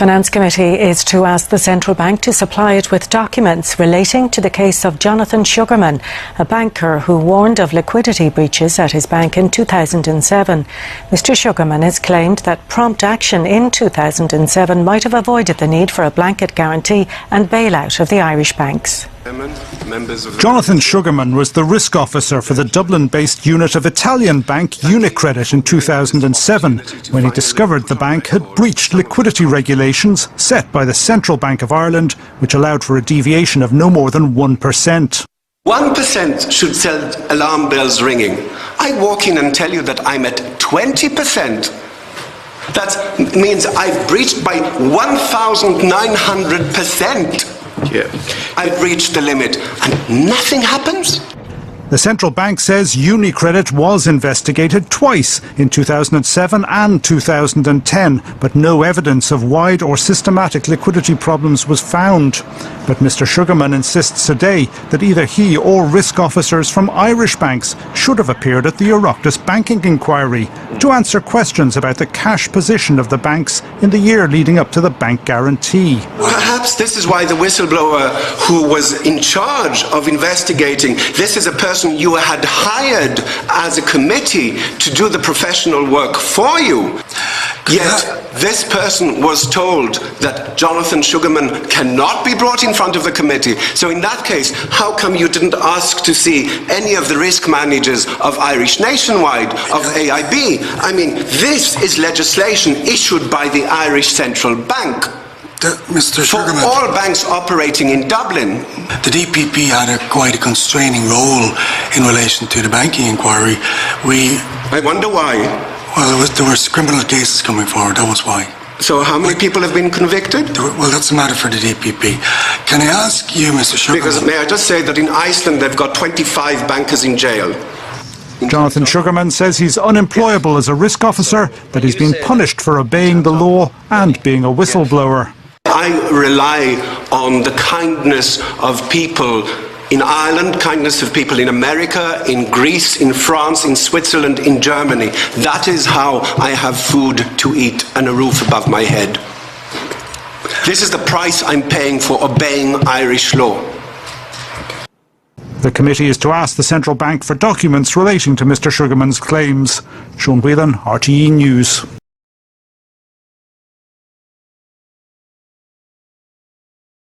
Finance Committee is to ask the Central Bank to supply it with documents relating to the case of Jonathan Sugarman, a banker who warned of liquidity breaches at his bank in 2007. Mr. Sugarman has claimed that prompt action in 2007 might have avoided the need for a blanket guarantee and bailout of the Irish banks. Jonathan Sugarman was the risk officer for the Dublin-based unit of Italian bank Unicredit in 2007 when he discovered the bank had breached liquidity regulations set by the Central Bank of Ireland, which allowed for a deviation of no more than 1%. 1% should set alarm bells ringing. I walk in and tell you that I'm at 20%. That means I've breached by 1,900%. Yeah. I've reached the limit and nothing happens. The central bank says Unicredit was investigated twice in 2007 and 2010, but no evidence of wide or systematic liquidity problems was found. But Mr. Sugarman insists today that either he or risk officers from Irish banks should have appeared at the Oireachtas banking inquiry to answer questions about the cash position of the banks in the year leading up to the bank guarantee. Perhaps this is why the whistleblower who was in charge of investigating, this is a person you had hired as a committee to do the professional work for you. Yet this person was told that Jonathan Sugarman cannot be brought in front of the committee. So in that case, how come you didn't ask to see any of the risk managers of Irish Nationwide, of AIB? I mean, this is legislation issued by the Irish Central Bank. Mr. Sugarman, for all banks operating in Dublin. The DPP had quite a constraining role in relation to the banking inquiry. I wonder why. Well, there were criminal cases coming forward, that was why. So how many people have been convicted? Well, that's a matter for the DPP. Can I ask you, Mr. Sugarman? Because may I just say that in Iceland they've got 25 bankers in jail. Jonathan Sugarman says he's unemployable as a risk officer, that he's been punished for obeying the law and being a whistleblower. I rely on the kindness of people in Ireland, kindness of people in America, in Greece, in France, in Switzerland, in Germany. That is how I have food to eat and a roof above my head. This is the price I'm paying for obeying Irish law. The committee is to ask the central bank for documents relating to Mr. Sugarman's claims. Sean Whelan, RTE News.